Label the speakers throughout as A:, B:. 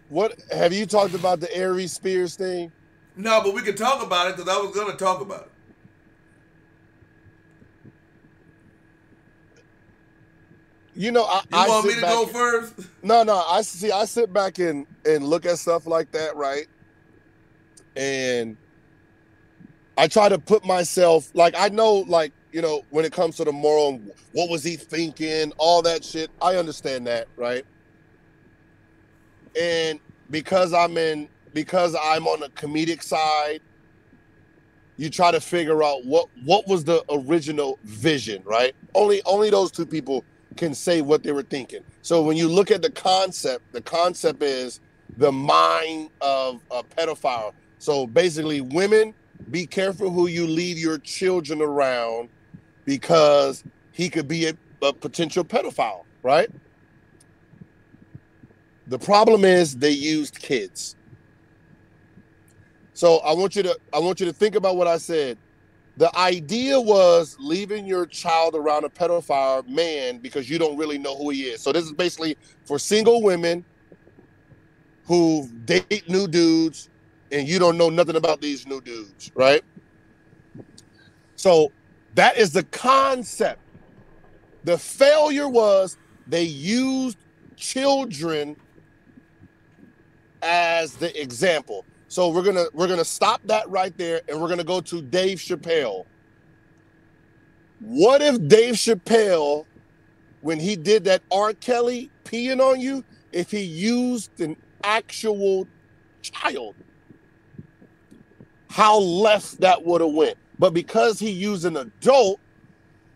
A: What have you talked about the Aries Spears thing?
B: No, but we can talk about it because I was going to talk about it.
A: You know,
B: You
A: I
B: want me
A: sit
B: to
A: back.
B: go first?
A: No, no. I see. I sit back and look at stuff like that, right? And I try to put myself like I know, like when it comes to the moral, what was he thinking? All that shit. I understand that, right? And because I'm on the comedic side, you try to figure out what was the original vision, right? Only those two people can say what they were thinking. So when you look at the concept is the mind of a pedophile. So basically, women, be careful who you leave your children around because he could be a potential pedophile, right? The problem is they used kids. So I want you to think about what I said. The idea was leaving your child around a pedophile man because you don't really know who he is. So this is basically for single women who date new dudes and you don't know nothing about these new dudes, right? So that is the concept. The failure was they used children as the example. So we're gonna stop that right there, and we're gonna go to Dave Chappelle. What if Dave Chappelle, when he did that R. Kelly peeing on you, if he used an actual child, how left that would have went? But because he used an adult,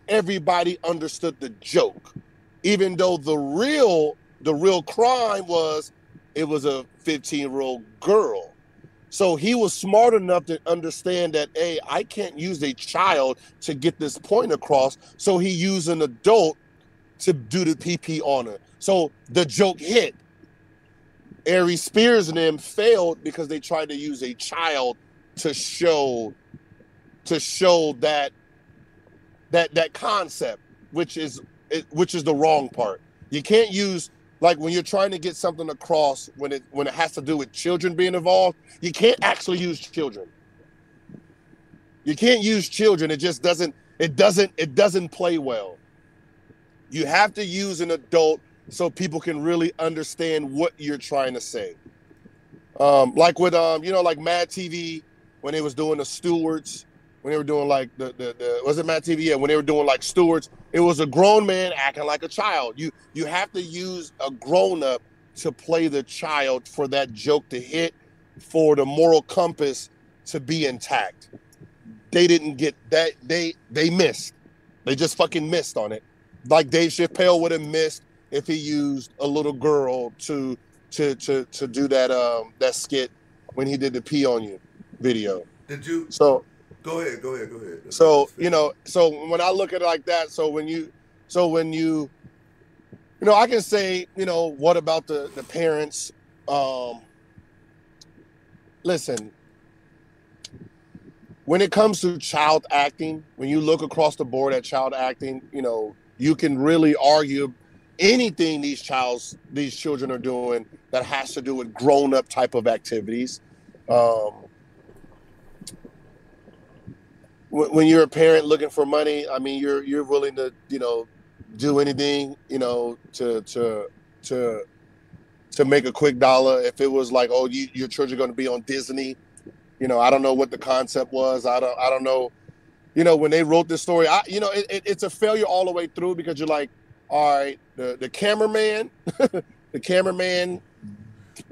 A: everybody understood the joke, even though the real crime was it was a 15-year-old girl. So he was smart enough to understand that, hey, I can't use a child to get this point across. So he used an adult to do the PP on her. So the joke hit. Aries Spears and them failed because they tried to use a child to show that concept, which is the wrong part. You can't use, like, when you're trying to get something across when it has to do with children being involved, you can't actually use children. You can't use children. It just doesn't play well. You have to use an adult so people can really understand what you're trying to say. Like with like Mad TV when they was doing the stewards, when they were doing like the was it Mad TV? Yeah, when they were doing like stewards, it was a grown man acting like a child. You have to use a grown up to play the child for that joke to hit, for the moral compass to be intact. They didn't get that. They missed. They just fucking missed on it. Like Dave Chappelle would have missed if he used a little girl to do that skit when he did the pee on you video.
B: Did you?
A: So
B: Go ahead.
A: so so when I look at it like that, so when you I can say, what about the parents? Listen, when it comes to child acting, when you look across the board at child acting, you can really argue anything these children are doing that has to do with grown-up type of activities. When you're a parent looking for money, I mean, you're willing to do anything to make a quick dollar. If it was like, oh, your children are going to be on Disney, I don't know what the concept was. I don't know. When they wrote this story, it's a failure all the way through because you're like, all right, the cameraman,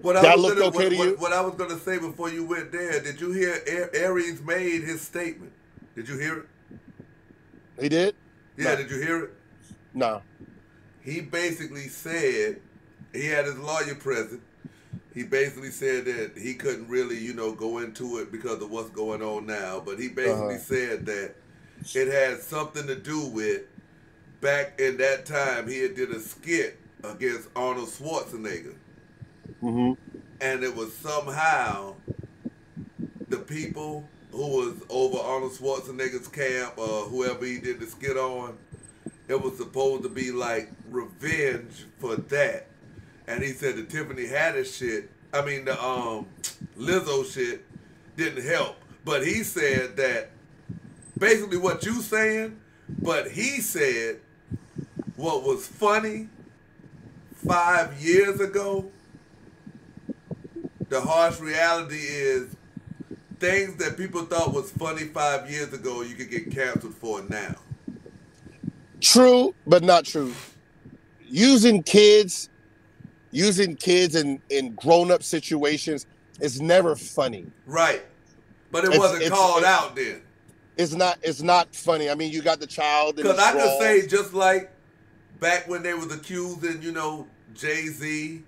B: What
A: that looked okay to you.
B: What I was gonna say before you went there, did you hear Aries made his statement? Did you hear it?
A: He did?
B: Yeah,
A: No.
B: Did you hear it?
A: No.
B: He basically said he had his lawyer present. He basically said that he couldn't really, go into it because of what's going on now. But he basically said that it had something to do with back in that time he had did a skit against Arnold Schwarzenegger.
A: Mm-hmm.
B: And it was somehow the people who was over Arnold Schwarzenegger's camp or whoever he did the skit on, it was supposed to be like revenge for that. And he said the Tiffany Haddish shit I mean the Lizzo shit didn't help. But he said that basically what you saying, but he said what was funny 5 years ago, the harsh reality is things that people thought was funny 5 years ago, you could get canceled for now.
A: True, but not true. Using kids in grown-up situations is never funny.
B: Right. But it wasn't called out then.
A: It's not funny. I mean, you got the child.
B: Because I could say just like back when they was accusing, you know, Jay-Z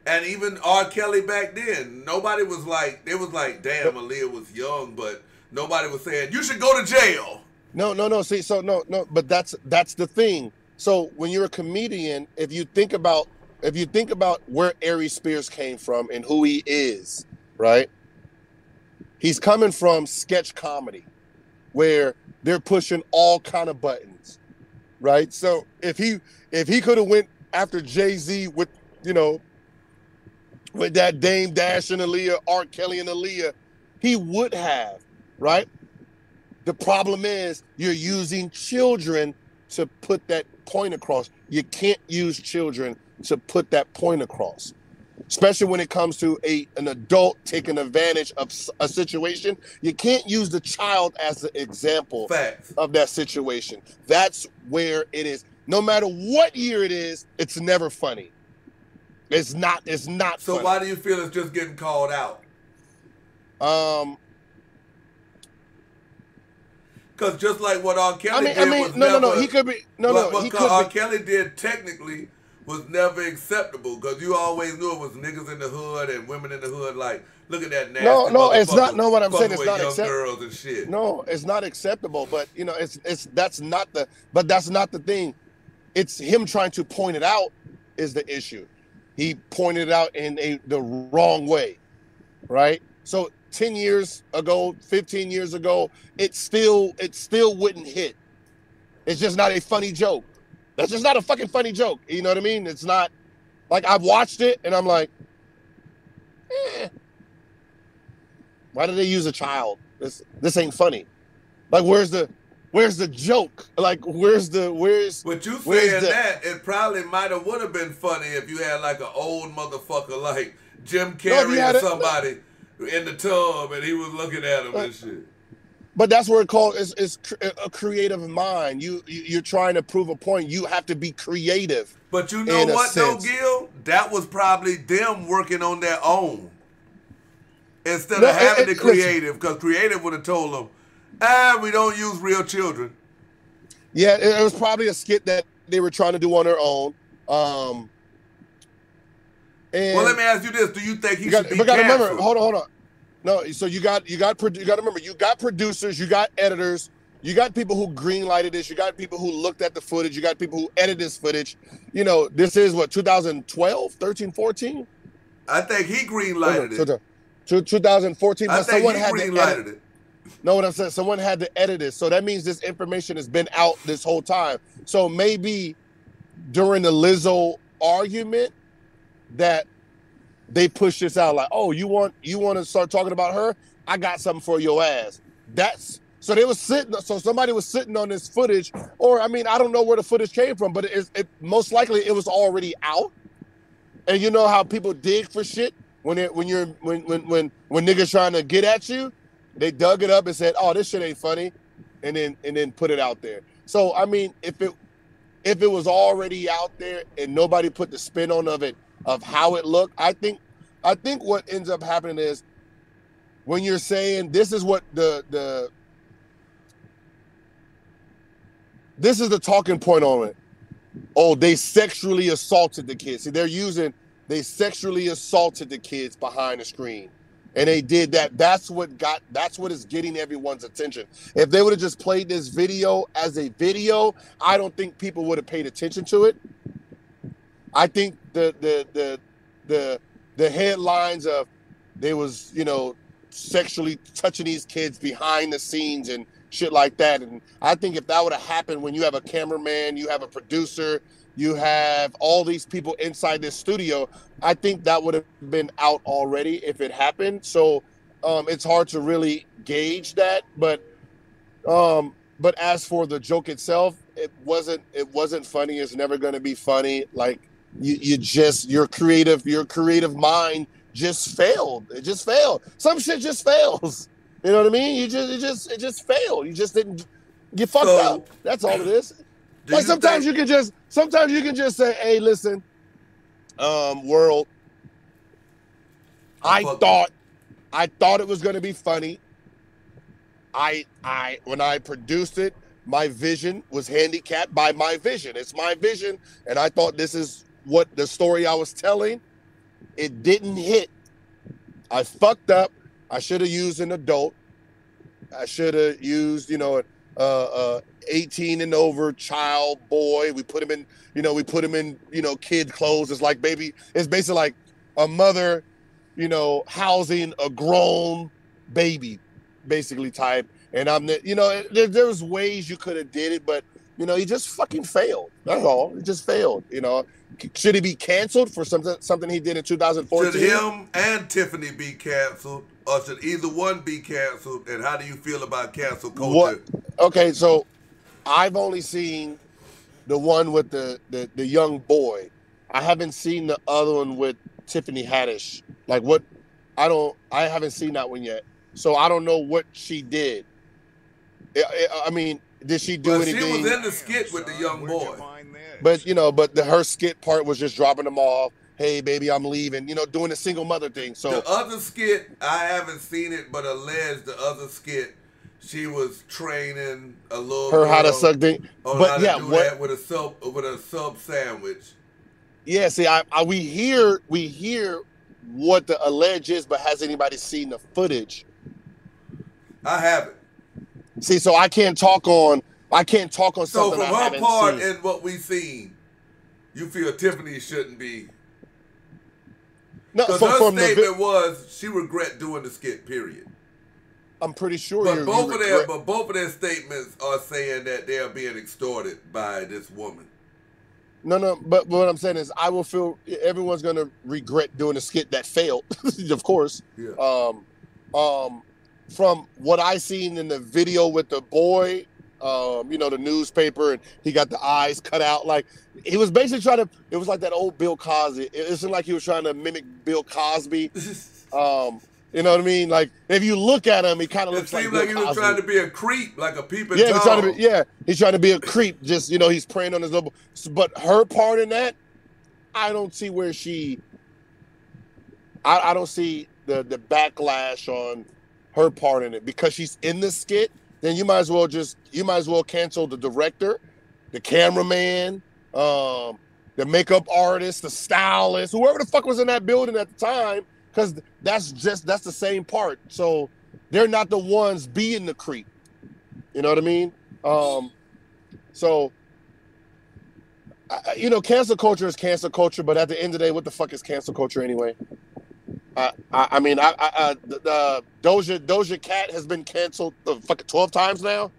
B: and even R. Kelly back then, nobody was like, they was like, damn, Aaliyah was young, but nobody was saying, you should go to jail.
A: No. See, so no, but that's the thing. So when you're a comedian, if you think about where Aries Spears came from and who he is, right? He's coming from sketch comedy, where they're pushing all kind of buttons, right? So if he could have went after Jay-Z with, you know, with that Dame Dash and Aaliyah, R. Kelly and Aaliyah, he would have, right? The problem is you're using children to put that point across. You can't use children to put that point across, especially when it comes to an adult taking advantage of a situation. You can't use the child as the example of that situation. That's where it is. No matter what year it is, it's never funny. It's not
B: So
A: funny.
B: Why do you feel it's just getting called out? Because just like what R. Kelly R. Kelly did technically was never acceptable, because you always knew it was niggas in the hood and women in the hood. Like, look at that nasty.
A: No, it's not. No, what I'm saying, it's not
B: acceptable. Girls and shit.
A: No, it's not acceptable. But you know, that's not the thing. It's him trying to point it out is the issue. He pointed it out in the wrong way, right? So 10 years ago, 15 years ago, it still wouldn't hit. It's just not a funny joke. That's just not a fucking funny joke. You know what I mean? It's not like I've watched it and I'm like, why did they use a child? This ain't funny. Like, where's the joke? Like, where's
B: But you saying that, it probably might have would have been funny if you had like an old motherfucker like Jim Carrey or somebody in the tub and he was looking at him and shit.
A: But that's where it's a creative mind. You're trying to prove a point. You have to be creative.
B: But you know what though, Gil? That was probably them working on their own instead of having the creative, because creative would have told them, we don't use real children.
A: Yeah, it was probably a skit that they were trying to do on their own.
B: Well, let me ask you this: do you think he should be canceled?
A: Remember, hold on. No, so you got to remember, you got producers, you got editors, you got people who greenlighted this, you got people who looked at the footage, you got people who edited this footage. You know, this is what, 2012, 13, 14?
B: I think he greenlighted it.
A: 2014.
B: I think he greenlighted it.
A: No, what I'm saying, someone had to edit it. So that means this information has been out this whole time. So maybe during the Lizzo argument that they push this out, like, oh, you want to start talking about her? I got something for your ass. So they was so somebody was sitting on this footage, or I mean, I don't know where the footage came from, but it most likely it was already out. And you know how people dig for shit when niggas trying to get at you, they dug it up and said, oh, this shit ain't funny, and then put it out there. So I mean, if it was already out there and nobody put the spin on of how it looked, I think what ends up happening is when you're saying this is what this is the talking point on it. Oh, they sexually assaulted the kids. See, they sexually assaulted the kids behind the screen. And they did that. That's what is getting everyone's attention. If they would have just played this video as a video, I don't think people would have paid attention to it. I think the headlines of they was, you know, sexually touching these kids behind the scenes and shit like that. And I think if that would have happened when you have a cameraman, you have a producer, You have all these people inside this studio. I think that would have been out already if it happened. So it's hard to really gauge that. But as for the joke itself, it wasn't funny. It's never going to be funny. Like your creative mind just failed. It just failed. Some shit just fails. You know what I mean? It just failed. You just didn't get fucked up. That's all it is. Like sometimes you can just say, "Hey, listen, world. I thought it was going to be funny. When I produced it, my vision was handicapped by my vision. It's my vision, and I thought this is what the story I was telling. It didn't hit. I fucked up. I should have used an adult. I should have used, 18 and over child boy. We put him in, kid clothes. It's like it's basically like a mother, housing a grown baby, basically type. And there's ways you could have did it, but he just fucking failed. That's all. He just failed. Should he be canceled for something he did in 2014?
B: Should him and Tiffany be canceled, or should either one be canceled? And how do you feel about cancel culture?
A: Okay, so I've only seen the one with the young boy. I haven't seen the other one with Tiffany Haddish. Like what? I haven't seen that one yet. So I don't know what she did. I mean, did she do anything?
B: She was in the skit with the young boy.
A: But her skit part was just dropping them off. Hey, baby, I'm leaving. Doing the single mother thing. So
B: the other skit, I haven't seen it, but alleged the other skit, she was training a little
A: her how to suck dick.
B: But how to do that with a sub sandwich.
A: Yeah, see, we hear what the allege is, but has anybody seen the footage?
B: I haven't.
A: See, so I can't talk on something
B: So from
A: I haven't
B: her part
A: seen.
B: and what we've seen, you feel Tiffany shouldn't be.
A: No,
B: because her statement was she regret doing the skit. Period.
A: I'm pretty sure.
B: But both of their statements are saying that they are being extorted by this woman.
A: No. But what I'm saying is, I will feel everyone's gonna regret doing a skit that failed, of course.
B: Yeah.
A: From what I seen in the video with the boy, the newspaper, and he got the eyes cut out. Like he was basically it was like that old Bill Cosby. It seemed like he was trying to mimic Bill Cosby. You know what I mean? Like if you look at him, he kind of looks like Bill Cosby.
B: It seemed like he was trying to be a creep, like a peeping Tom.
A: He's trying to be a creep. Just he's preying on his little. But her part in that, I don't see where she. I don't see the backlash on her part in it, because she's in the skit. Then you might as well cancel the director, the cameraman, the makeup artist, the stylist, whoever the fuck was in that building at the time, because that's the same part. So they're not the ones being the creep. You know what I mean? Cancel culture is cancel culture, but at the end of the day, what the fuck is cancel culture anyway? Doja Cat has been canceled fucking 12 times now.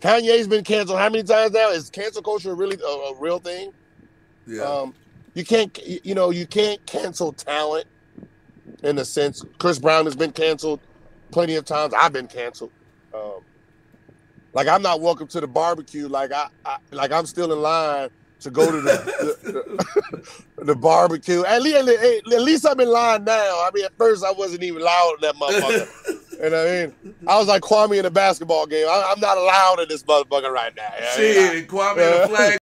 A: Kanye's been canceled how many times now? Is cancel culture really a real thing?
B: Yeah.
A: You can't cancel talent in a sense. Chris Brown has been canceled plenty of times. I've been canceled. Like I'm not welcome to the barbecue. Like I'm still in line to go to the barbecue. At least I'm in line now. I mean, at first I wasn't even allowed in that motherfucker. You know what I mean? I was like Kwame in a basketball game. I'm not allowed in this motherfucker right now.
B: Shit, Kwame in the flag